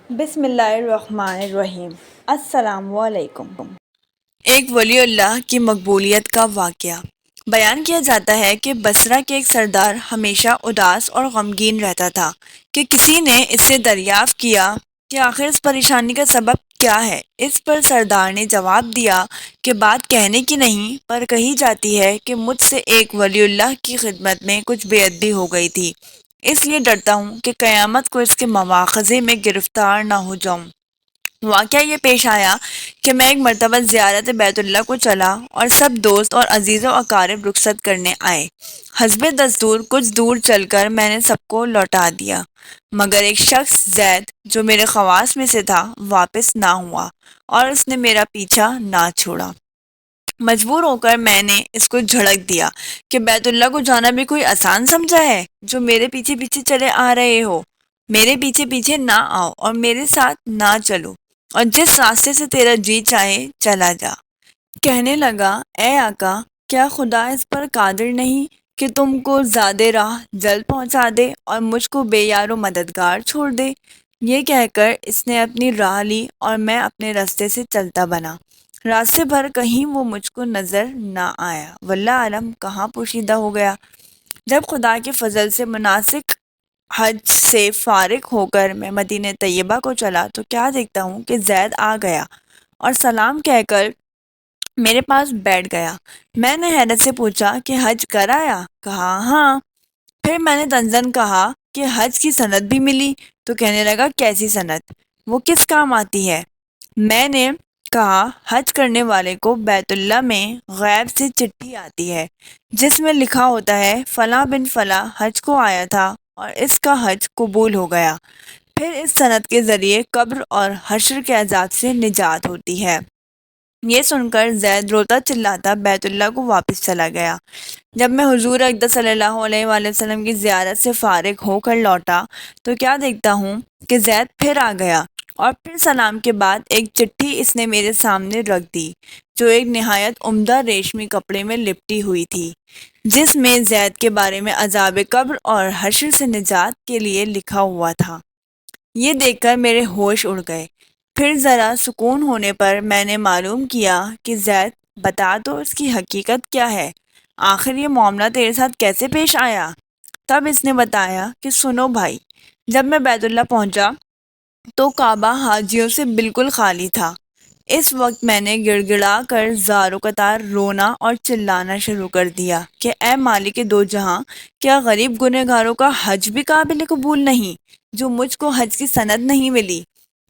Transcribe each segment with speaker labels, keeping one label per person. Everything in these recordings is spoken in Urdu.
Speaker 1: بسم اللہ الرحمن الرحیم۔ السلام علیکم۔ ایک ولی اللہ کی مقبولیت کا واقعہ بیان کیا جاتا ہے کہ بصرہ کے ایک سردار ہمیشہ اداس اور غمگین رہتا تھا کہ کسی نے اس سے دریافت کیا کہ آخر اس پریشانی کا سبب کیا ہے۔ اس پر سردار نے جواب دیا کہ بات کہنے کی نہیں پر کہی جاتی ہے کہ مجھ سے ایک ولی اللہ کی خدمت میں کچھ بے ادبی ہو گئی تھی، اس لیے ڈرتا ہوں کہ قیامت کو اس کے مواخذے میں گرفتار نہ ہو جاؤں۔ واقعہ یہ پیش آیا کہ میں ایک مرتبہ زیارت بیت اللہ کو چلا اور سب دوست اور عزیز و اقارب رخصت کرنے آئے۔ حسب دستور کچھ دور چل کر میں نے سب کو لوٹا دیا، مگر ایک شخص زید جو میرے خواص میں سے تھا واپس نہ ہوا اور اس نے میرا پیچھا نہ چھوڑا۔ مجبور ہو کر میں نے اس کو جھڑک دیا کہ بیت اللہ کو جانا بھی کوئی آسان سمجھا ہے جو میرے پیچھے پیچھے چلے آ رہے ہو۔ میرے پیچھے پیچھے نہ آؤ اور میرے ساتھ نہ چلو، اور جس راستے سے تیرا جی چاہے چلا جا۔ کہنے لگا، اے آقا، کیا خدا اس پر قادر نہیں کہ تم کو زاد راہ جلد پہنچا دے اور مجھ کو بے یار و مددگار چھوڑ دے؟ یہ کہہ کر اس نے اپنی راہ لی اور میں اپنے راستے سے چلتا بنا۔ راستے بھر کہیں وہ مجھ کو نظر نہ آیا، واللہ عالم کہاں پوشیدہ ہو گیا۔ جب خدا کے فضل سے مناسک حج سے فارغ ہو کر میں مدینہ طیبہ کو چلا تو کیا دیکھتا ہوں کہ زید آ گیا اور سلام کہہ کر میرے پاس بیٹھ گیا۔ میں نے حیرت سے پوچھا کہ حج کر آیا؟ کہا ہاں۔ پھر میں نے طنزاً کہا کہ حج کی سند بھی ملی؟ تو کہنے لگا، کیسی سند؟ وہ کس کام آتی ہے؟ میں نے کہا، حج کرنے والے کو بیت اللہ میں غیب سے چٹھی آتی ہے جس میں لکھا ہوتا ہے فلاں بن فلاں حج کو آیا تھا اور اس کا حج قبول ہو گیا۔ پھر اس سند کے ذریعے قبر اور حشر کے عذاب سے نجات ہوتی ہے۔ یہ سن کر زید روتا چلاتا بیت اللہ کو واپس چلا گیا۔ جب میں حضور اقدس صلی اللہ علیہ وآلہ وسلم کی زیارت سے فارغ ہو کر لوٹا تو کیا دیکھتا ہوں کہ زید پھر آ گیا، اور پھر سلام کے بعد ایک چٹھی اس نے میرے سامنے رکھ دی جو ایک نہایت عمدہ ریشمی کپڑے میں لپٹی ہوئی تھی، جس میں زید کے بارے میں عذاب قبر اور حشر سے نجات کے لیے لکھا ہوا تھا۔ یہ دیکھ کر میرے ہوش اڑ گئے۔ پھر ذرا سکون ہونے پر میں نے معلوم کیا کہ زید، بتا تو اس کی حقیقت کیا ہے، آخر یہ معاملہ تیرے ساتھ کیسے پیش آیا؟ تب اس نے بتایا کہ سنو بھائی، جب میں بیت اللہ پہنچا تو کعبہ حاجیوں سے بالکل خالی تھا۔ اس وقت میں نے گڑ گڑا کر زار و قطار رونا اور چلانا شروع کر دیا کہ اے مالک دو جہاں، کیا غریب گنہگاروں کا حج بھی قابل قبول نہیں جو مجھ کو حج کی سند نہیں ملی؟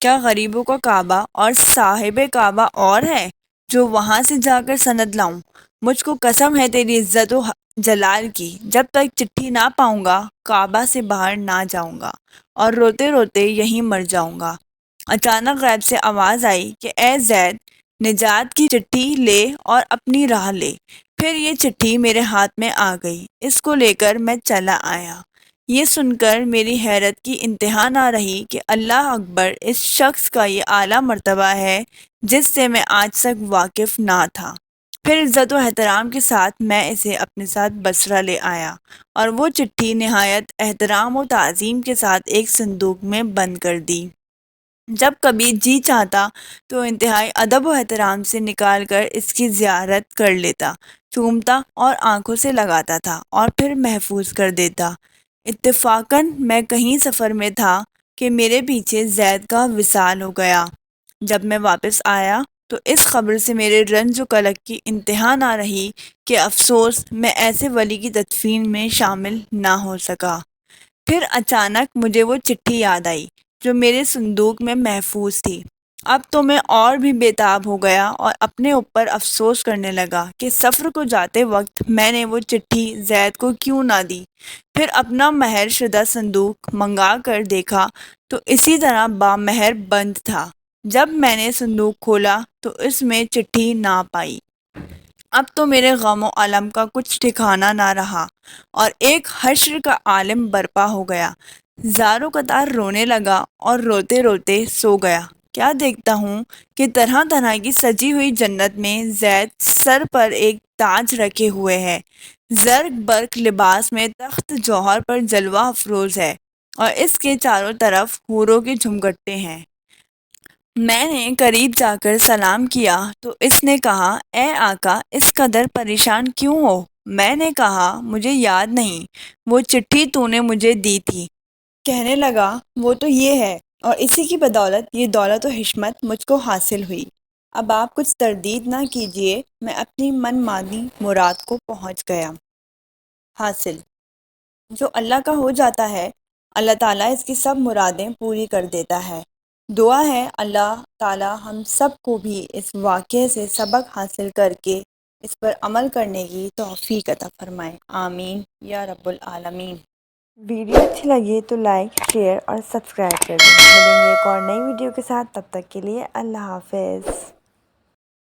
Speaker 1: کیا غریبوں کا کعبہ اور صاحب کعبہ اور ہے جو وہاں سے جا کر سند لاؤں؟ مجھ کو قسم ہے تیری عزت و جلال کی، جب تک چٹھی نہ پاؤں گا کعبہ سے باہر نہ جاؤں گا اور روتے روتے یہیں مر جاؤں گا۔ اچانک غیب سے آواز آئی کہ اے زید، نجات کی چٹھی لے اور اپنی راہ لے۔ پھر یہ چٹھی میرے ہاتھ میں آ گئی، اس کو لے کر میں چلا آیا۔ یہ سن کر میری حیرت کی انتہا نہ رہی کہ اللہ اکبر، اس شخص کا یہ اعلیٰ مرتبہ ہے جس سے میں آج تک واقف نہ تھا۔ پھر عزت و احترام کے ساتھ میں اسے اپنے ساتھ بصرہ لے آیا اور وہ چٹھی نہایت احترام و تعظیم کے ساتھ ایک صندوق میں بند کر دی۔ جب کبھی جی چاہتا تو انتہائی ادب و احترام سے نکال کر اس کی زیارت کر لیتا، چومتا اور آنکھوں سے لگاتا تھا اور پھر محفوظ کر دیتا۔ اتفاقاً میں کہیں سفر میں تھا کہ میرے پیچھے زید کا وصال ہو گیا۔ جب میں واپس آیا تو اس خبر سے میرے رنج و قلق کی انتہا نہ رہی کہ افسوس میں ایسے ولی کی تدفین میں شامل نہ ہو سکا۔ پھر اچانک مجھے وہ چٹھی یاد آئی جو میرے صندوق میں محفوظ تھی۔ اب تو میں اور بھی بے تاب ہو گیا اور اپنے اوپر افسوس کرنے لگا کہ سفر کو جاتے وقت میں نے وہ چٹھی زید کو کیوں نہ دی۔ پھر اپنا مہر شدہ صندوق منگا کر دیکھا تو اسی طرح بامہر بند تھا۔ جب میں نے صندوق کھولا تو اس میں چٹھی نہ پائی۔ اب تو میرے غم و الم کا کچھ ٹھکانہ نہ رہا اور ایک حشر کا عالم برپا ہو گیا۔ زار و قطار رونے لگا اور روتے روتے سو گیا۔ کیا دیکھتا ہوں کہ طرح طرح کی سجی ہوئی جنت میں زید سر پر ایک تاج رکھے ہوئے ہے، زرق برق لباس میں تخت جوہر پر جلوہ افروز ہے اور اس کے چاروں طرف حوروں کے جھمگٹے ہیں۔ میں نے قریب جا کر سلام کیا تو اس نے کہا اے آقا اس قدر پریشان کیوں ہو؟ میں نے کہا مجھے یاد نہیں، وہ چٹھی تو نے مجھے دی تھی۔ کہنے لگا وہ تو یہ ہے اور اسی کی بدولت یہ دولت و حشمت مجھ کو حاصل ہوئی۔ اب آپ کچھ تردید نہ کیجئے، میں اپنی من مانی مراد کو پہنچ گیا۔ حاصل جو اللہ کا ہو جاتا ہے اللہ تعالیٰ اس کی سب مرادیں پوری کر دیتا ہے۔ دعا ہے اللہ تعالیٰ ہم سب کو بھی اس واقعے سے سبق حاصل کر کے اس پر عمل کرنے کی توفیق عطا فرمائے، آمین یا رب العالمین۔ ویڈیو اچھی لگی تو لائک، شیئر اور سبسکرائب کر دیں۔ ملیں گے ایک اور نئی ویڈیو کے ساتھ، تب تک کے لیے اللہ حافظ۔